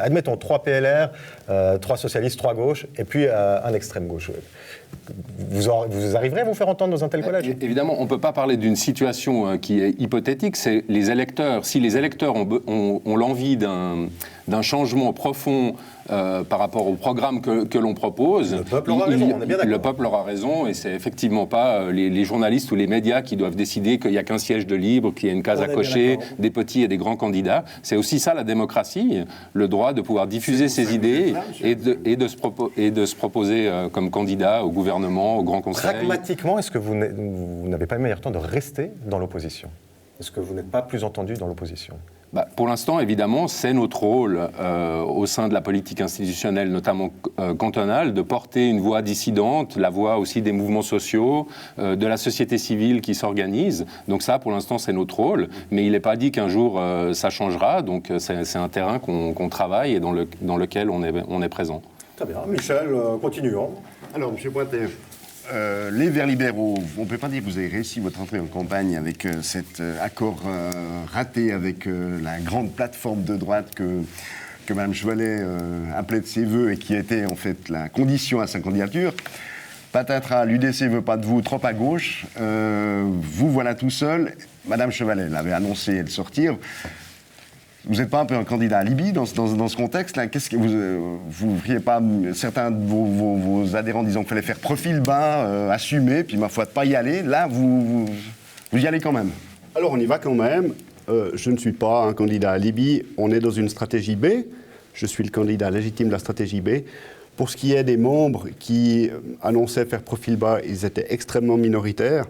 Admettons 3 PLR, 3 socialistes, 3 gauches, et puis un extrême gauche. Vous arriverez à vous faire entendre dans un tel collège ? Évidemment, on ne peut pas parler d'une situation qui est hypothétique. C'est les électeurs. Si les électeurs ont l'envie d'un changement profond par rapport au programme que l'on propose, le peuple aura raison, on est bien d'accord. Le peuple aura raison, et c'est effectivement pas les journalistes ou les médias qui doivent décider qu'il n'y a qu'un siège de libre, qu'il y a une case à cocher, des petits et des grands candidats. C'est aussi ça la démocratie, le droit de pouvoir diffuser ses idées et de se proposer comme candidat au gouvernement, au Grand Conseil. Pragmatiquement, est-ce que vous n'avez pas le meilleur temps de rester dans l'opposition ? Est-ce que vous n'êtes pas plus entendu dans l'opposition ? Pour l'instant, évidemment, c'est notre rôle au sein de la politique institutionnelle, notamment cantonale, de porter une voix dissidente, la voix aussi des mouvements sociaux, de la société civile qui s'organise. Donc ça, pour l'instant, c'est notre rôle. Mais il n'est pas dit qu'un jour, ça changera. Donc c'est un terrain qu'on travaille et dans lequel on est présent. Très bien. Michel, continuons. Alors, M. Pointet, les Verts libéraux, on ne peut pas dire que vous avez réussi votre entrée en campagne avec cet accord raté avec la grande plateforme de droite que Mme Chevalet appelait de ses voeux et qui était en fait la condition à sa candidature. Patatras, l'UDC ne veut pas de vous, trop à gauche. Vous voilà tout seul. Mme Chevalet l'avait annoncé et de sortir. Vous n'êtes pas un peu un candidat alibi dans ce contexte-là ? Qu'est-ce que vous ne feriez pas certains de vos adhérents disant qu'il fallait faire profil bas, assumer, puis ma foi, de ne pas y aller. Là, vous y allez quand même. Alors, on y va quand même. Je ne suis pas un candidat alibi. On est dans une stratégie B. Je suis le candidat légitime de la stratégie B. Pour ce qui est des membres qui annonçaient faire profil bas, ils étaient extrêmement minoritaires.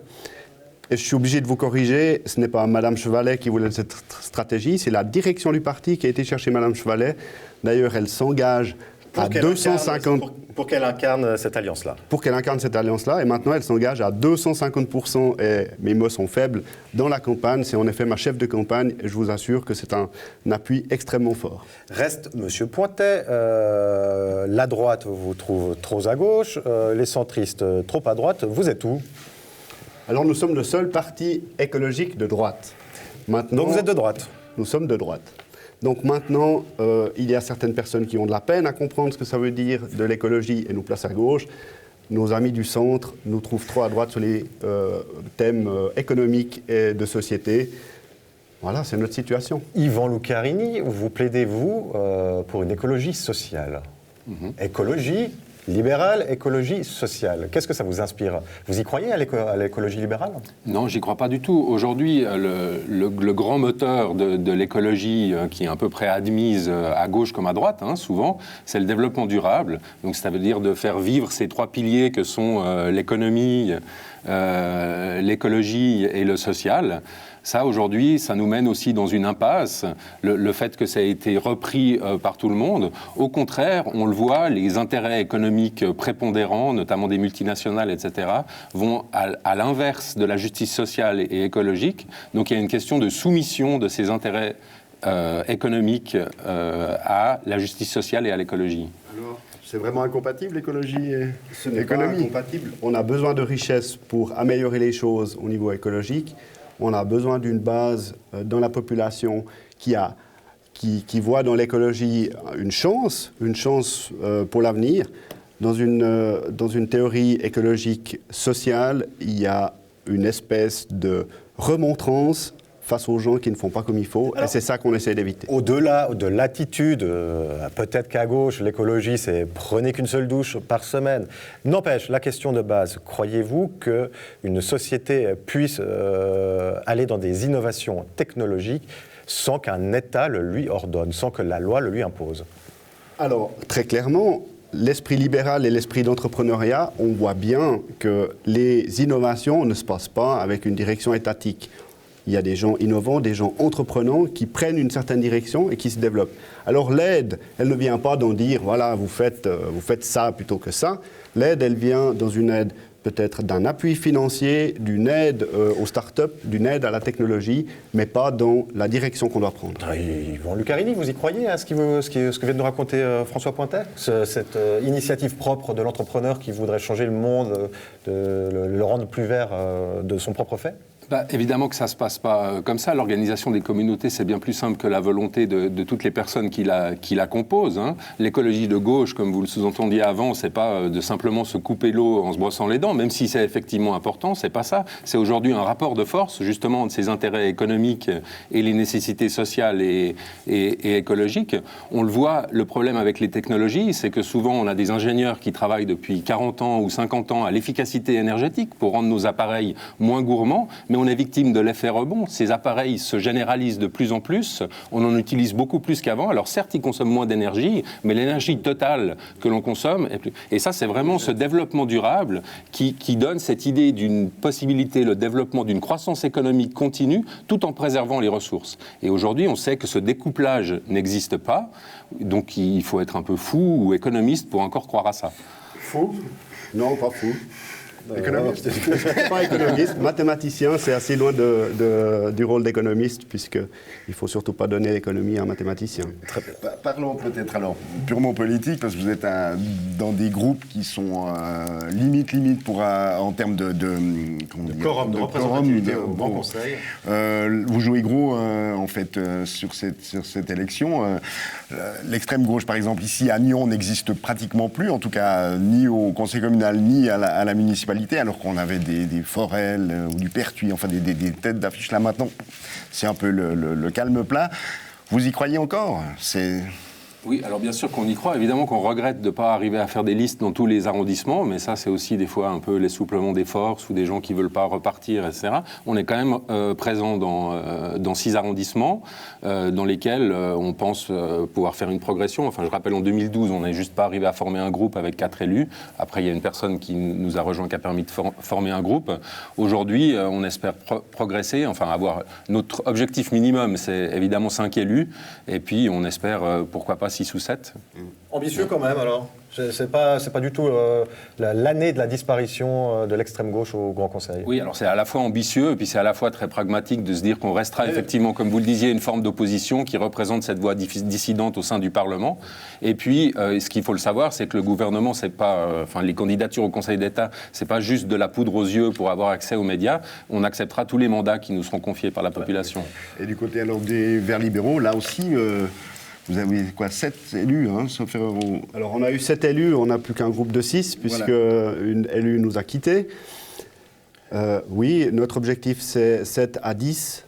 Et je suis obligé de vous corriger, ce n'est pas Mme Chevalet qui voulait cette stratégie, c'est la direction du parti qui a été chercher Mme Chevalet. D'ailleurs, elle s'engage à 250... Pour qu'elle incarne cette alliance-là. Pour qu'elle incarne cette alliance-là. Et maintenant, elle s'engage à 250%, et mes mots sont faibles, dans la campagne. C'est en effet ma chef de campagne, et je vous assure que c'est un appui extrêmement fort. Reste M. Pointet. La droite vous trouve trop à gauche, les centristes trop à droite. Vous êtes où? Alors, nous sommes le seul parti écologique de droite. Maintenant, donc vous êtes de droite? Nous sommes de droite. Donc maintenant, il y a certaines personnes qui ont de la peine à comprendre ce que ça veut dire de l'écologie et nous placent à gauche. Nos amis du centre nous trouvent trop à droite sur les thèmes économiques et de société. Voilà, c'est notre situation. Yvan Lucarini, vous plaidez, vous, pour une écologie sociale. Écologie libérale, écologie sociale. Qu'est-ce que ça vous inspire? Vous y croyez à l'écologie libérale? Non, j'y crois pas du tout. Aujourd'hui, le grand moteur de l'écologie, qui est à peu près admise à gauche comme à droite, souvent, c'est le développement durable. Donc ça veut dire de faire vivre ces trois piliers que sont l'économie, l'écologie et le social. Ça, aujourd'hui, ça nous mène aussi dans une impasse, le fait que ça a été repris par tout le monde. Au contraire, on le voit, les intérêts économiques prépondérants, notamment des multinationales, etc., vont à l'inverse de la justice sociale et écologique. Donc il y a une question de soumission de ces intérêts économiques à la justice sociale et à l'écologie. Alors, c'est vraiment incompatible, l'écologie et Ce n'est pas incompatible. On a besoin de richesses pour améliorer les choses au niveau écologique. On a besoin d'une base dans la population qui voit dans l'écologie une chance pour l'avenir. Dans une théorie écologique sociale, il y a une espèce de remontrance face aux gens qui ne font pas comme il faut. Alors, et c'est ça qu'on essaie d'éviter. Au-delà de l'attitude, peut-être qu'à gauche, l'écologie, c'est prenez qu'une seule douche par semaine. N'empêche, la question de base, croyez-vous qu'une société puisse aller dans des innovations technologiques sans qu'un État le lui ordonne, sans que la loi le lui impose? Alors, très clairement, l'esprit libéral et l'esprit d'entrepreneuriat, on voit bien que les innovations ne se passent pas avec une direction étatique. Il y a des gens innovants, des gens entreprenants qui prennent une certaine direction et qui se développent. Alors l'aide, elle ne vient pas d'en dire, voilà, vous faites ça plutôt que ça. L'aide, elle vient dans une aide peut-être d'un appui financier, d'une aide aux startups, d'une aide à la technologie, mais pas dans la direction qu'on doit prendre. Yvan Lucarini, vous y croyez, ce que vient de nous raconter François Pointet, cette initiative propre de l'entrepreneur qui voudrait changer le monde, le rendre plus vert de son propre fait? Évidemment que ça ne se passe pas comme ça. L'organisation des communautés, c'est bien plus simple que la volonté de toutes les personnes qui la composent. L'écologie de gauche, comme vous le sous-entendiez avant, c'est pas de simplement se couper l'eau en se brossant les dents, même si c'est effectivement important, c'est pas ça. C'est aujourd'hui un rapport de force, justement, entre ces intérêts économiques et les nécessités sociales et écologiques. On le voit, le problème avec les technologies, c'est que souvent on a des ingénieurs qui travaillent depuis 40 ans ou 50 ans à l'efficacité énergétique pour rendre nos appareils moins gourmands, mais on est victime de l'effet rebond. Ces appareils se généralisent de plus en plus, on en utilise beaucoup plus qu'avant. Alors certes, ils consomment moins d'énergie, mais l'énergie totale que l'on consomme est plus... Et ça, c'est vraiment ce développement durable qui donne cette idée d'une possibilité, le développement d'une croissance économique continue, tout en préservant les ressources. Et aujourd'hui, on sait que ce découplage n'existe pas, donc il faut être un peu fou ou économiste pour encore croire à ça. Fou? Non, pas fou. Économiste. Pas économiste, mathématicien, c'est assez loin du rôle d'économiste, puisqu'il ne faut surtout pas donner l'économie à un mathématicien. Parlons peut-être alors purement politique, parce que vous êtes dans des groupes qui sont limite en termes de quorum, de représentativité au Grand Conseil. Vous jouez gros en fait sur cette élection. L'extrême gauche, par exemple, ici à Nyon, n'existe pratiquement plus, en tout cas ni au conseil communal ni à la municipalité, alors qu'on avait des Forel ou du Pertuis, enfin des têtes d'affiche. Là maintenant, c'est un peu le calme plat. Vous y croyez encore? Oui, alors bien sûr qu'on y croit. Évidemment qu'on regrette de ne pas arriver à faire des listes dans tous les arrondissements, mais ça, c'est aussi des fois un peu l'essoufflement des forces ou des gens qui ne veulent pas repartir, etc. On est quand même présent dans 6 arrondissements dans lesquels on pense pouvoir faire une progression. Enfin, je rappelle, en 2012, on n'est juste pas arrivé à former un groupe avec 4 élus. Après, il y a une personne qui nous a rejoint, qui a permis de former un groupe. Aujourd'hui, on espère progresser, enfin avoir... Notre objectif minimum, c'est évidemment 5 élus. Et puis, on espère, pourquoi pas, 6 ou 7. Ambitieux quand même, alors. C'est pas du tout l'année de la disparition de l'extrême gauche au Grand Conseil. Oui, alors c'est à la fois ambitieux et puis c'est à la fois très pragmatique de se dire qu'on restera effectivement, comme vous le disiez, une forme d'opposition qui représente cette voix dissidente au sein du Parlement. Et puis, ce qu'il faut le savoir, c'est que le gouvernement, c'est pas, les candidatures au Conseil d'État, c'est pas juste de la poudre aux yeux pour avoir accès aux médias. On acceptera tous les mandats qui nous seront confiés par la population. Et du côté alors des Verts libéraux, là aussi. Vous avez quoi, 7 élus, hein, sauf erreur. Alors on a eu 7 élus, on n'a plus qu'un groupe de 6, puisque une élue nous a quittés. Oui, notre objectif c'est 7 à 10.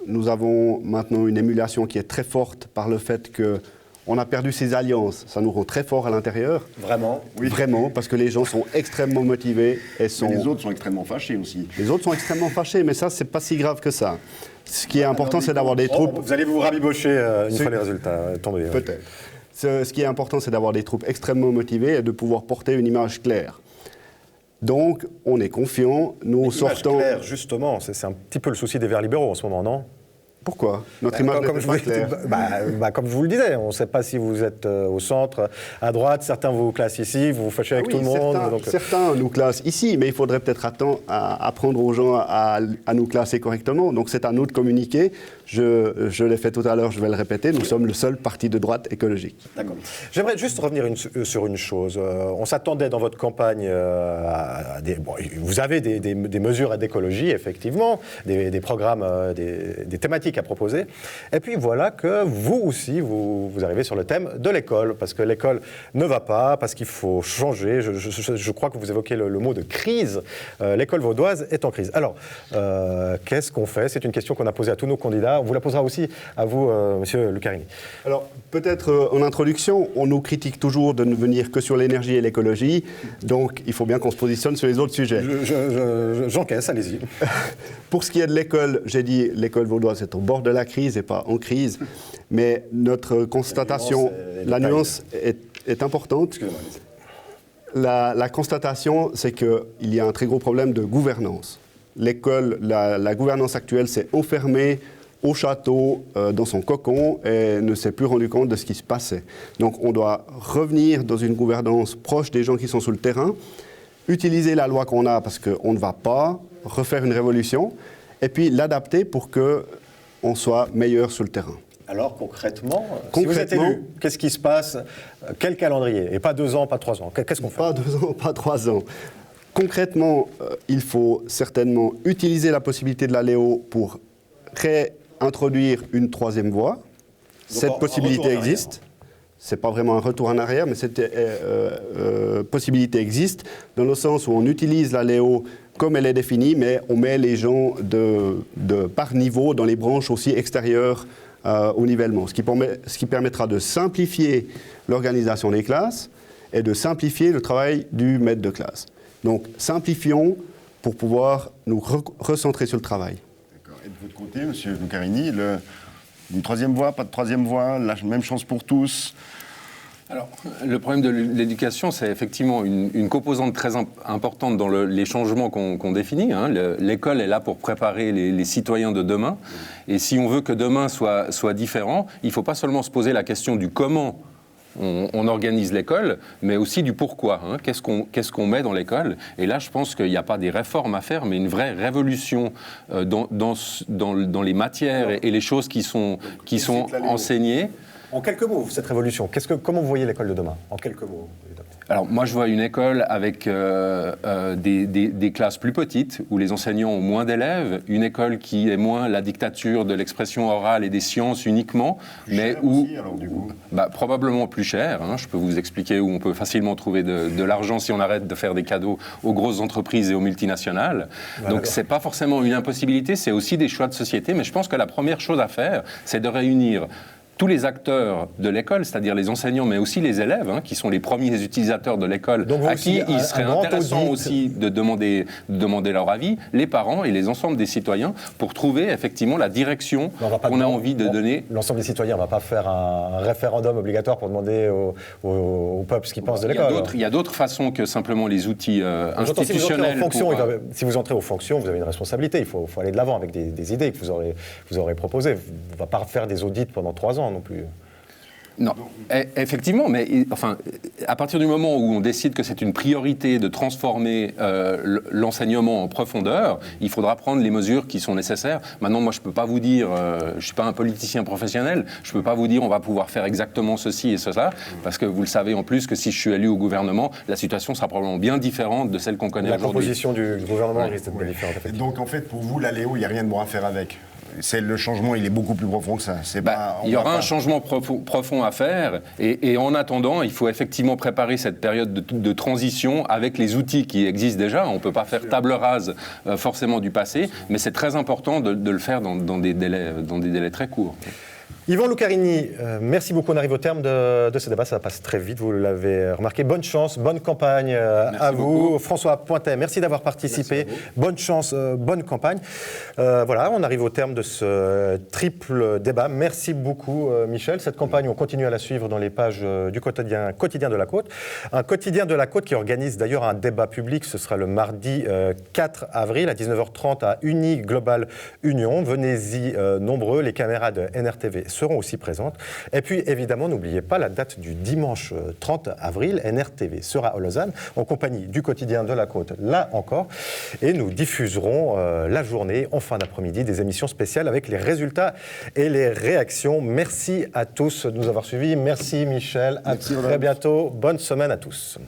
Nous avons maintenant une émulation qui est très forte par le fait qu'on a perdu ces alliances. Ça nous rend très fort à l'intérieur. Vraiment? Oui. Vraiment, parce que les gens sont extrêmement motivés. Mais les autres sont extrêmement fâchés aussi. Les autres sont extrêmement fâchés, mais ça, c'est pas si grave que ça. Ce qui est important, c'est d'avoir des troupes... Vous allez vous rabibocher une fois les résultats tombés. Peut-être. Ce qui est important, c'est d'avoir des troupes extrêmement motivées et de pouvoir porter une image claire. Donc, on est confiant, nous sortons... Image claire, justement, c'est un petit peu le souci des Verts libéraux en ce moment, non? Pourquoi? Notre image n'est pas claire. Comme je vous le disais, on ne sait pas si vous êtes au centre, à droite, certains vous classent ici, vous vous fâchez avec tout le monde. Certains nous classent ici, mais il faudrait peut-être apprendre aux gens à nous classer correctement. Donc c'est à nous de communiquer. Je l'ai fait tout à l'heure, je vais le répéter, nous sommes le seul parti de droite écologique. D'accord. J'aimerais juste revenir sur une chose. On s'attendait dans votre campagne à des... Bon, vous avez des mesures d'écologie, effectivement, des programmes, des thématiques à proposer. Et puis voilà que vous aussi, vous arrivez sur le thème de l'école, parce que l'école ne va pas, parce qu'il faut changer. Je crois que vous évoquez le mot de crise. L'école vaudoise est en crise. Alors, qu'est-ce qu'on fait? C'est une question qu'on a posée à tous nos candidats. On vous la posera aussi à vous, Monsieur Lucarini. Alors, peut-être en introduction, on nous critique toujours de ne venir que sur l'énergie et l'écologie, donc il faut bien qu'on se positionne sur les autres sujets. J'encaisse, allez-y. Pour ce qui est de l'école, j'ai dit l'école vaudoise est au bord de la crise et pas en crise, mais notre constatation, la nuance est importante. La constatation, c'est qu'il y a un très gros problème de gouvernance. L'école, la gouvernance actuelle s'est enfermée au château, dans son cocon, et ne s'est plus rendu compte de ce qui se passait. Donc on doit revenir dans une gouvernance proche des gens qui sont sur le terrain, utiliser la loi qu'on a parce qu'on ne va pas refaire une révolution, et puis l'adapter pour qu'on soit meilleur sur le terrain. Alors concrètement, si vous êtes élu, qu'est-ce qui se passe? Quel calendrier? Et pas 2 ans, pas 3 ans. Qu'est-ce qu'on fait? Pas 2 ans, pas 3 ans. Concrètement, il faut certainement utiliser la possibilité de la Léo pour réintroduire une 3e voie. Cette possibilité existe. Ce n'est pas vraiment un retour en arrière, mais cette possibilité existe, dans le sens où on utilise la Léo comme elle est définie, mais on met les gens par niveau dans les branches aussi extérieures au nivellement, ce qui permettra de simplifier l'organisation des classes et de simplifier le travail du maître de classe. Donc simplifions pour pouvoir nous recentrer sur le travail. D'accord. Et de votre côté, M. Lucarini, une 3e voie, pas de 3e voie, la même chance pour tous? Alors, le problème de l'éducation, c'est effectivement une composante très importante dans les changements qu'on définit. Hein. L'école est là pour préparer les citoyens de demain. Et si on veut que demain soit différent, il ne faut pas seulement se poser la question du comment on organise l'école, mais aussi du pourquoi. Hein. Qu'est-ce qu'on met dans l'école? Et là, je pense qu'il n'y a pas des réformes à faire, mais une vraie révolution dans les matières et les choses qui sont enseignées. En quelques mots, cette révolution, comment vous voyez l'école de demain? En quelques mots, évidemment. Alors, moi, je vois une école avec des classes plus petites, où les enseignants ont moins d'élèves, une école qui est moins la dictature de l'expression orale et des sciences uniquement, mais où... Aussi, alors, du coup. Probablement plus cher. Hein. Je peux vous expliquer où on peut facilement trouver de l'argent si on arrête de faire des cadeaux aux grosses entreprises et aux multinationales. Voilà. Donc, c'est pas forcément une impossibilité, c'est aussi des choix de société, mais je pense que la première chose à faire, c'est de réunir tous les acteurs de l'école, c'est-à-dire les enseignants, mais aussi les élèves, hein, qui sont les premiers utilisateurs de l'école, à qui il serait intéressant aussi de demander leur avis, les parents et les ensembles des citoyens, pour trouver effectivement la direction qu'on a envie de donner. L'ensemble des citoyens, on ne va pas faire un référendum obligatoire pour demander au peuple ce qu'ils pensent de l'école. Il y a d'autres façons que simplement les outils institutionnels. Si vous entrez aux fonctions, vous avez une responsabilité. Il faut aller de l'avant avec des idées que vous aurez proposées. On ne va pas faire des audits pendant 3 ans non plus. Non, effectivement, mais enfin, à partir du moment où on décide que c'est une priorité de transformer l'enseignement en profondeur, il faudra prendre les mesures qui sont nécessaires. Maintenant, moi, je ne peux pas vous dire, je ne suis pas un politicien professionnel, je ne peux pas vous dire on va pouvoir faire exactement ceci et cela, parce que vous le savez en plus que si je suis élu au gouvernement, la situation sera probablement bien différente de celle qu'on connaît aujourd'hui. La composition du gouvernement risque d'être bien différente. Et donc, en fait, pour vous, la Léo, il n'y a rien de bon à faire avec. Le changement, il est beaucoup plus profond que ça. Il y aura un changement profond à faire, et en attendant, il faut effectivement préparer cette période de transition avec les outils qui existent déjà. On ne peut pas faire table rase forcément du passé, mais c'est très important de le faire dans des délais très courts. Yvan Lucarini, merci beaucoup. On arrive au terme de ce débat. Ça passe très vite, vous l'avez remarqué. Bonne chance, bonne campagne à vous. Beaucoup. François Pointet, merci d'avoir participé. Bonne chance, bonne campagne. Voilà, on arrive au terme de ce triple débat. Merci beaucoup, Michel. Cette campagne, on continue à la suivre dans les pages du quotidien de la Côte. Un quotidien de la Côte qui organise d'ailleurs un débat public. Ce sera le mardi 4 avril à 19h30 à Uni Global Union. Venez-y nombreux. Les caméras de NRTV seront aussi présentes. Et puis, évidemment, n'oubliez pas la date du dimanche 30 avril. NRTV sera à Lausanne, en compagnie du quotidien de la Côte, là encore. Et nous diffuserons la journée, en fin d'après-midi, des émissions spéciales avec les résultats et les réactions. Merci à tous de nous avoir suivis. Merci Michel. À très bientôt. Bonne semaine à tous.